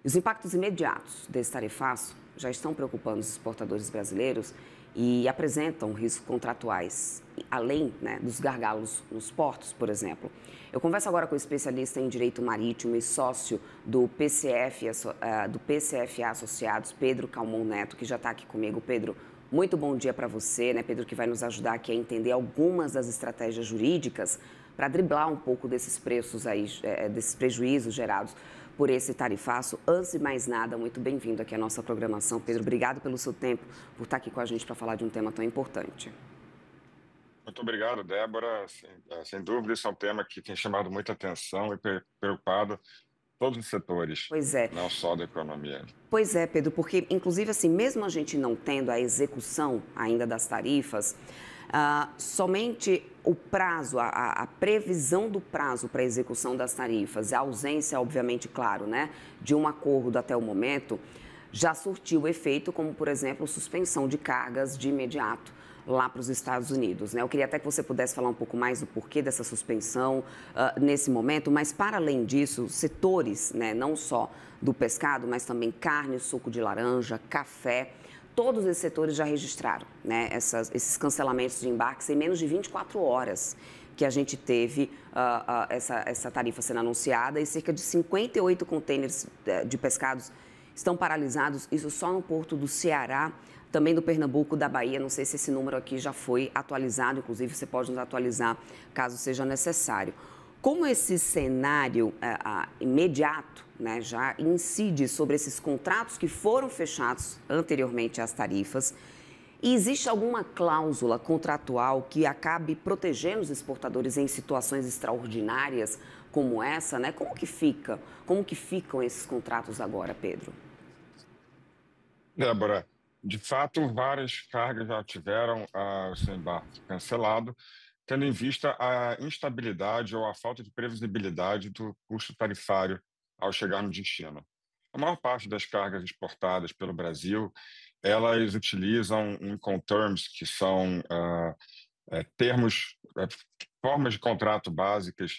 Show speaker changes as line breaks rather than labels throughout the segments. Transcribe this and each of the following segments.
Os impactos imediatos desse tarifaço já estão preocupando os exportadores brasileiros e apresentam riscos contratuais, além, né, dos gargalos nos portos, por exemplo. Eu converso agora com o especialista em direito marítimo e sócio do do PCFA Associados, Pedro Calmon Neto, que já está aqui comigo. Pedro, muito bom dia para você, né, Pedro, que vai nos ajudar aqui a entender algumas das estratégias jurídicas para driblar um pouco desses preços aí, desses prejuízos gerados por esse tarifaço. Antes de mais nada, muito bem-vindo aqui à nossa programação. Pedro, obrigado pelo seu tempo, por estar aqui com a gente para falar de um tema tão importante.
Muito obrigado, Débora. Sem dúvida, isso é um tema que tem chamado muita atenção e preocupado todos os setores,
Pois é.
não só da economia.
Pois é, Pedro, porque, inclusive, assim, mesmo a gente não tendo a execução ainda das tarifas, somente o prazo, a previsão do prazo para a execução das tarifas, a ausência, obviamente, claro, né, de um acordo até o momento, já surtiu efeito, como, por exemplo, suspensão de cargas de imediato lá para os Estados Unidos, né? Eu queria até que você pudesse falar um pouco mais do porquê dessa suspensão nesse momento, mas, para além disso, setores, né, não só do pescado, mas também carne, suco de laranja, café, todos esses setores já registraram, né, esses cancelamentos de embarques em menos de 24 horas que a gente teve essa tarifa sendo anunciada, e cerca de 58 contêineres de pescados estão paralisados, isso só no porto do Ceará, também do Pernambuco, da Bahia. Não sei se esse número aqui já foi atualizado, inclusive você pode nos atualizar caso seja necessário. Como esse cenário imediato, né, já incide sobre esses contratos que foram fechados anteriormente às tarifas, e existe alguma cláusula contratual que acabe protegendo os exportadores em situações extraordinárias como essa, né? Como que fica? Como que ficam esses contratos agora, Pedro?
Débora, de fato, várias cargas já tiveram o seu embarque cancelado, tendo em vista a instabilidade ou a falta de previsibilidade do custo tarifário ao chegar no destino. A maior parte das cargas exportadas pelo Brasil, elas utilizam Incoterms, que são termos, formas de contrato básicas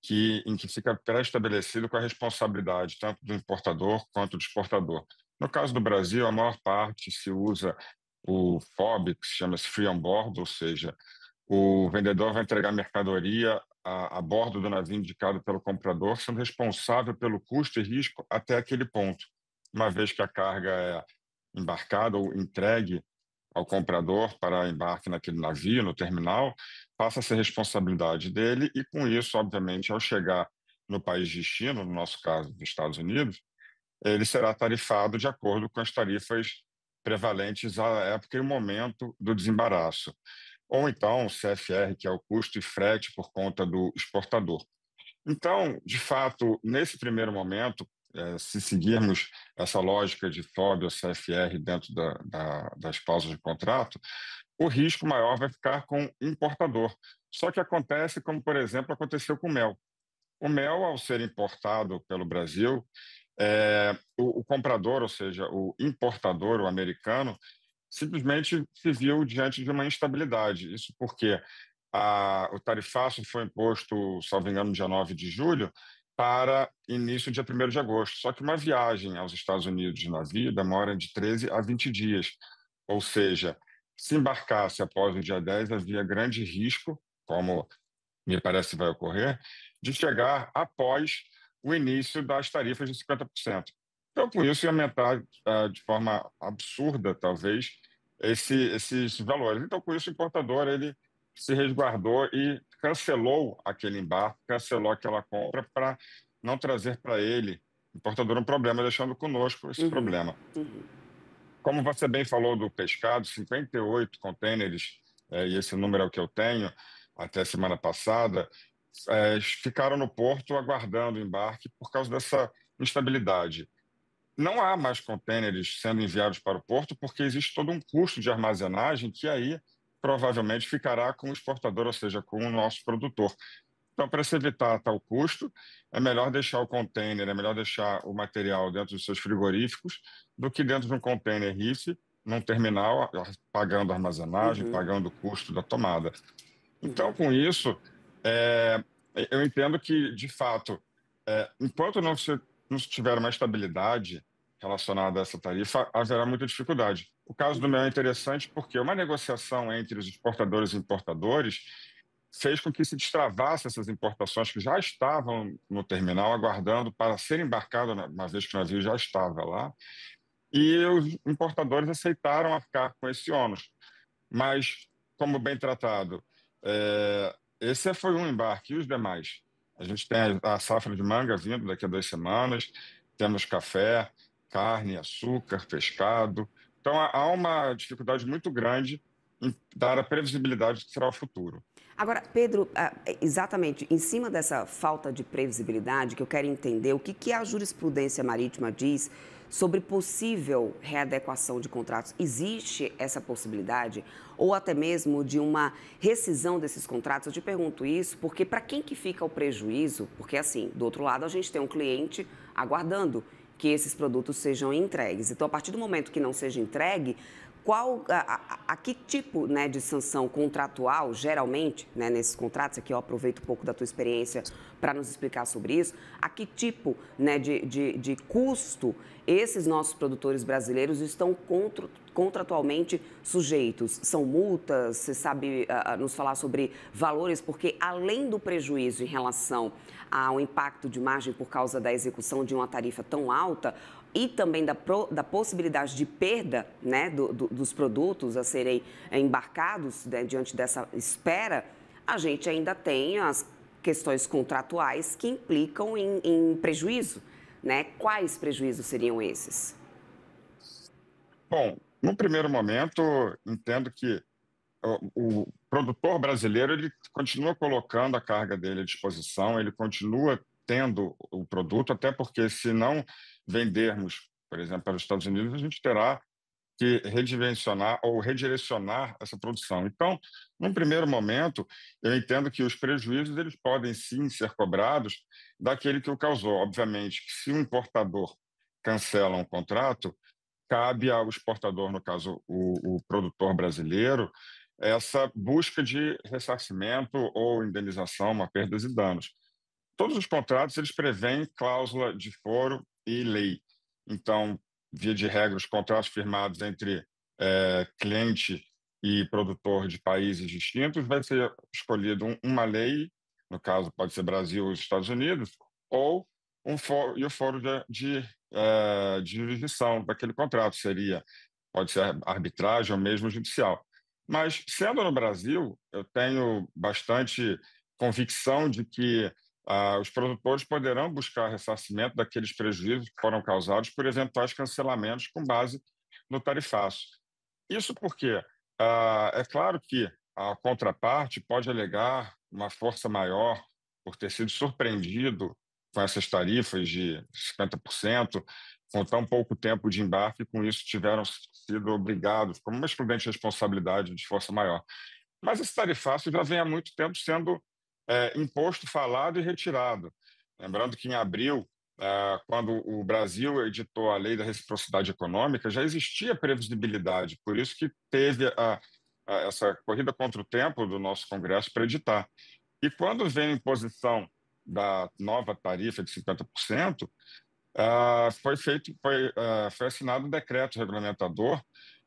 em que fica pré-estabelecido com a responsabilidade tanto do importador quanto do exportador. No caso do Brasil, a maior parte se usa o FOB, que se chama Free On Board, ou seja, o vendedor vai entregar mercadoria a bordo do navio indicado pelo comprador, sendo responsável pelo custo e risco até aquele ponto. Uma vez que a carga é embarcada ou entregue ao comprador para embarque naquele navio, no terminal, passa a ser responsabilidade dele e, com isso, obviamente, ao chegar no país de destino, no nosso caso, dos Estados Unidos, ele será tarifado de acordo com as tarifas prevalentes à época e o momento do desembaraço. Ou então o CFR, que é o custo e frete por conta do exportador. Então, de fato, nesse primeiro momento, se seguirmos essa lógica de FOB ou CFR dentro das cláusulas de contrato, o risco maior vai ficar com o importador. Só que acontece como, por exemplo, aconteceu com o mel. O mel, ao ser importado pelo Brasil, o comprador, ou seja, o importador, o americano, simplesmente se viu diante de uma instabilidade. Isso porque o tarifaço foi imposto, salvo engano, no dia 9 de julho, para início dia 1º de agosto. Só que uma viagem aos Estados Unidos de navio demora de 13 a 20 dias. Ou seja, se embarcasse após o dia 10, havia grande risco, como me parece vai ocorrer, de chegar após o início das tarifas de 50%. Então, com isso, ia aumentar de forma absurda, talvez, esses valores. Então, com isso, o importador ele se resguardou e cancelou aquele embarque, cancelou aquela compra para não trazer para ele, importador, um problema, deixando conosco esse
Uhum,
problema.
uhum.
Como você bem falou do pescado, 58 contêineres, e esse número é o que eu tenho, até semana passada, ficaram no porto aguardando o embarque por causa dessa instabilidade. Não há mais contêineres sendo enviados para o porto porque existe todo um custo de armazenagem que aí provavelmente ficará com o exportador, ou seja, com o nosso produtor. Então, para se evitar tal custo, é melhor deixar o container, é melhor deixar o material dentro dos seus frigoríficos do que dentro de um container RIF, num terminal, pagando armazenagem,
Uhum,
pagando o custo da tomada. Então,
uhum,
com isso, é, eu entendo que, de fato, enquanto não tiver uma estabilidade relacionada a essa tarifa, haverá muita dificuldade. O caso do mel é interessante porque uma negociação entre os exportadores e importadores fez com que se destravasse essas importações que já estavam no terminal, aguardando para ser embarcado, uma vez que o navio já estava lá, e os importadores aceitaram arcar com esse ônus. Mas, como bem tratado, esse foi um embarque, e os demais? A gente tem a safra de manga vindo daqui a 2 semanas, temos café, carne, açúcar, pescado. Então, há uma dificuldade muito grande em dar a previsibilidade do que será o futuro.
Agora, Pedro, exatamente em cima dessa falta de previsibilidade, que eu quero entender o que a jurisprudência marítima diz sobre possível readequação de contratos. Existe essa possibilidade? Ou até mesmo de uma rescisão desses contratos? Eu te pergunto isso porque para quem que fica o prejuízo? Porque assim, do outro lado a gente tem um cliente aguardando que esses produtos sejam entregues. Então, a partir do momento que não seja entregue, que tipo, né, de sanção contratual, geralmente, né, nesses contratos, aqui eu aproveito um pouco da tua experiência para nos explicar sobre isso, a que tipo, né, de custo esses nossos produtores brasileiros estão contratualmente sujeitos? São multas? Você sabe nos falar sobre valores? Porque além do prejuízo em relação ao impacto de margem por causa da execução de uma tarifa tão alta, e também da possibilidade de perda, né, dos produtos a serem embarcados, né, diante dessa espera, a gente ainda tem as questões contratuais que implicam em prejuízo, né? Quais prejuízos seriam esses?
Bom, no primeiro momento, entendo que o produtor brasileiro ele continua colocando a carga dele à disposição, ele continua tendo o produto, até porque se não vendermos, por exemplo, para os Estados Unidos, a gente terá que redimensionar ou redirecionar essa produção. Então, num primeiro momento, eu entendo que os prejuízos eles podem sim ser cobrados daquele que o causou. Obviamente que se o importador cancela um contrato, cabe ao exportador, no caso o produtor brasileiro, essa busca de ressarcimento ou indenização a perdas e danos. Todos os contratos eles prevêem cláusula de foro e lei. Então, via de regra, os contratos firmados entre cliente e produtor de países distintos vai ser escolhido uma lei, no caso pode ser Brasil ou Estados Unidos, ou e o foro de jurisdição daquele contrato seria pode ser arbitragem ou mesmo judicial. Mas sendo no Brasil, eu tenho bastante convicção de que os produtores poderão buscar ressarcimento daqueles prejuízos que foram causados por eventuais cancelamentos com base no tarifaço. Isso porque é claro que a contraparte pode alegar uma força maior por ter sido surpreendido com essas tarifas de 50%, com tão pouco tempo de embarque, e com isso tiveram sido obrigados, como uma excludente responsabilidade de força maior. Mas esse tarifaço já vem há muito tempo sendo imposto, falado e retirado. Lembrando que em abril, quando o Brasil editou a Lei da Reciprocidade Econômica, já existia previsibilidade, por isso que teve essa corrida contra o tempo do nosso Congresso para editar. E quando vem a imposição da nova tarifa de 50%, foi assinado um decreto regulamentador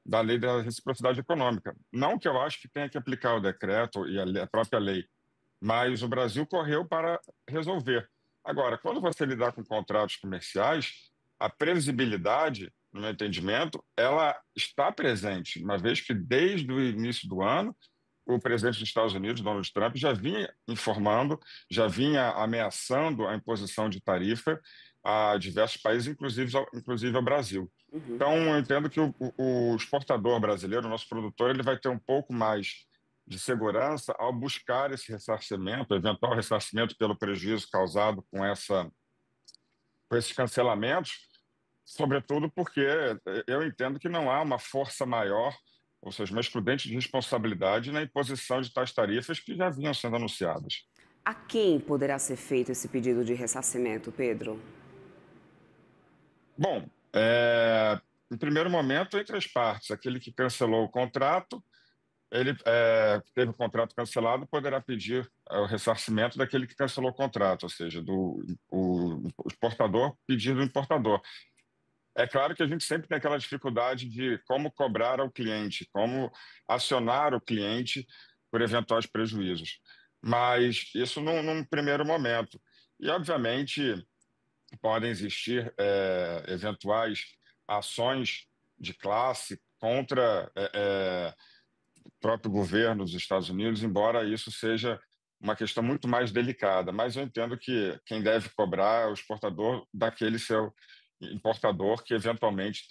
da Lei da Reciprocidade Econômica. Não que eu acho que tenha que aplicar o decreto e a própria lei, mas o Brasil correu para resolver. Agora, quando você lidar com contratos comerciais, a previsibilidade, no meu entendimento, ela está presente, uma vez que desde o início do ano, o presidente dos Estados Unidos, Donald Trump, já vinha informando, já vinha ameaçando a imposição de tarifa a diversos países, inclusive ao Brasil.
Uhum.
Então, eu entendo que o exportador brasileiro, o nosso produtor, ele vai ter um pouco mais de segurança ao buscar esse ressarcimento, eventual ressarcimento pelo prejuízo causado com esses cancelamentos, sobretudo porque eu entendo que não há uma força maior, ou seja, uma excludente de responsabilidade na imposição de tais tarifas que já vinham sendo anunciadas.
A quem poderá ser feito esse pedido de ressarcimento, Pedro?
Bom, em primeiro momento, entre as partes, aquele que cancelou o contrato ele teve o contrato cancelado, poderá pedir o ressarcimento daquele que cancelou o contrato, ou seja, o exportador pedindo o importador. É claro que a gente sempre tem aquela dificuldade de como cobrar ao cliente, como acionar o cliente por eventuais prejuízos. Mas isso num primeiro momento. E, obviamente, podem existir eventuais ações de classe contra o próprio governo dos Estados Unidos, embora isso seja uma questão muito mais delicada. Mas eu entendo que quem deve cobrar é o exportador daquele seu importador que eventualmente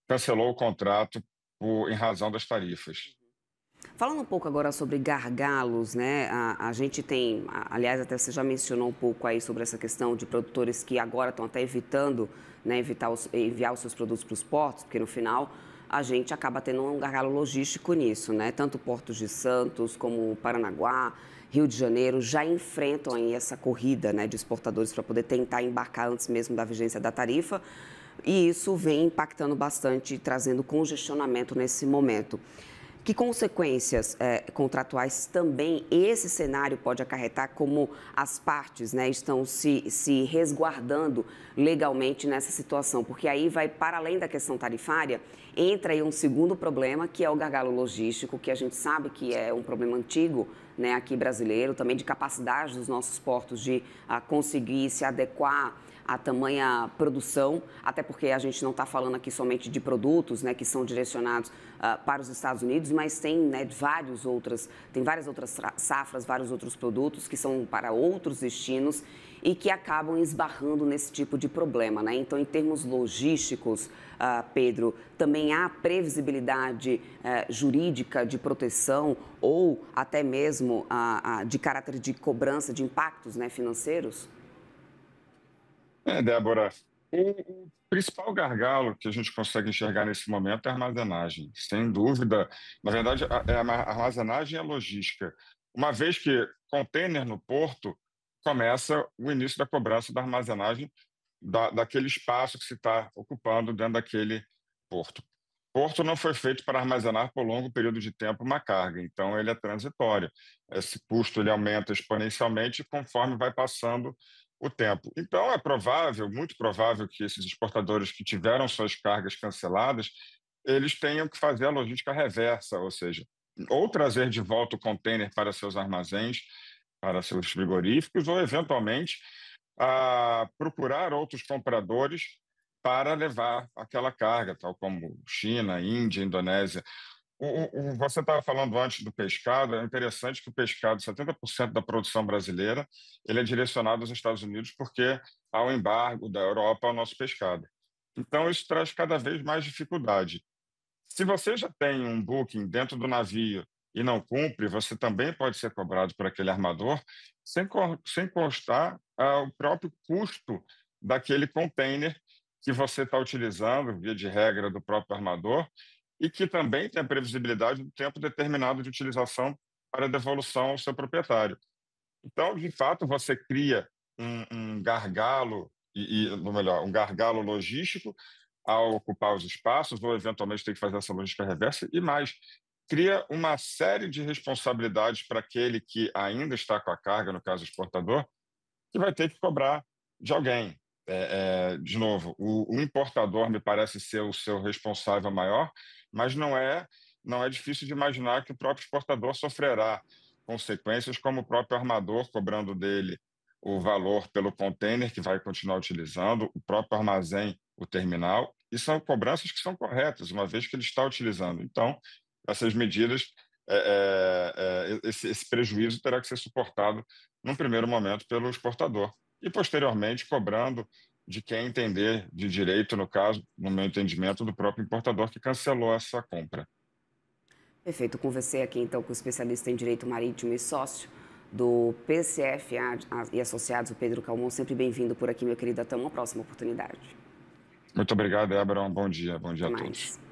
cancelou o contrato em razão das tarifas.
Falando um pouco agora sobre gargalos, né? A gente tem, aliás, até você já mencionou um pouco aí sobre essa questão de produtores que agora estão até evitando, né, enviar os seus produtos para os portos, porque no final a gente acaba tendo um gargalo logístico nisso, né? Tanto portos de Santos como Paranaguá, Rio de Janeiro já enfrentam aí essa corrida, né, de exportadores para poder tentar embarcar antes mesmo da vigência da tarifa. E isso vem impactando bastante, trazendo congestionamento nesse momento. Que consequências contratuais também esse cenário pode acarretar, como as partes, né, estão se resguardando legalmente nessa situação? Porque aí vai, para além da questão tarifária, entra aí um segundo problema, que é o gargalo logístico, que a gente sabe que é um problema antigo, né, aqui brasileiro, também de capacidade dos nossos portos de conseguir se adequar a tamanha produção, até porque a gente não está falando aqui somente de produtos, né, que são direcionados para os Estados Unidos, mas tem, né, várias outras safras, vários outros produtos que são para outros destinos e que acabam esbarrando nesse tipo de problema, né? Então, em termos logísticos, Pedro, também há previsibilidade jurídica de proteção ou até mesmo de caráter de cobrança de impactos, né, financeiros?
Débora, o principal gargalo que a gente consegue enxergar nesse momento é a armazenagem, sem dúvida. Na verdade, a armazenagem e a logística. Uma vez que container no porto, começa o início da cobrança da armazenagem daquele espaço que se está ocupando dentro daquele porto. Porto não foi feito para armazenar por longo período de tempo uma carga, então ele é transitório. Esse custo ele aumenta exponencialmente conforme vai passando o tempo. Então é provável, muito provável, que esses exportadores que tiveram suas cargas canceladas, eles tenham que fazer a logística reversa, ou seja, ou trazer de volta o container para seus armazéns, para seus frigoríficos, ou eventualmente procurar outros compradores para levar aquela carga, tal como China, Índia, Indonésia. Você estava falando antes do pescado, é interessante que o pescado, 70% da produção brasileira, ele é direcionado aos Estados Unidos porque há um embargo da Europa ao nosso pescado. Então, isso traz cada vez mais dificuldade. Se você já tem um booking dentro do navio e não cumpre, você também pode ser cobrado por aquele armador, sem constar o próprio custo daquele container que você está utilizando, via de regra do próprio armador, e que também tem a previsibilidade do tempo determinado de utilização para devolução ao seu proprietário. Então, de fato, você cria um gargalo, ou melhor, um gargalo logístico ao ocupar os espaços, ou eventualmente ter que fazer essa logística reversa, e mais, cria uma série de responsabilidades para aquele que ainda está com a carga, no caso exportador, que vai ter que cobrar de alguém. De novo, o importador me parece ser o seu responsável maior, mas não é difícil de imaginar que o próprio exportador sofrerá consequências, como o próprio armador cobrando dele o valor pelo container que vai continuar utilizando, o próprio armazém, o terminal, e são cobranças que são corretas, uma vez que ele está utilizando. Então, essas medidas, esse prejuízo terá que ser suportado, num primeiro momento, pelo exportador e, posteriormente, cobrando de quem entender de direito, no caso, no meu entendimento, do próprio importador que cancelou essa compra.
Perfeito. Conversei aqui então com o especialista em direito marítimo e sócio do PCFA e Associados, o Pedro Calmon. Sempre bem-vindo por aqui, meu querido. Até uma próxima oportunidade.
Muito obrigado, Débora. Um bom dia. Bom dia
Até
a todos.
mais.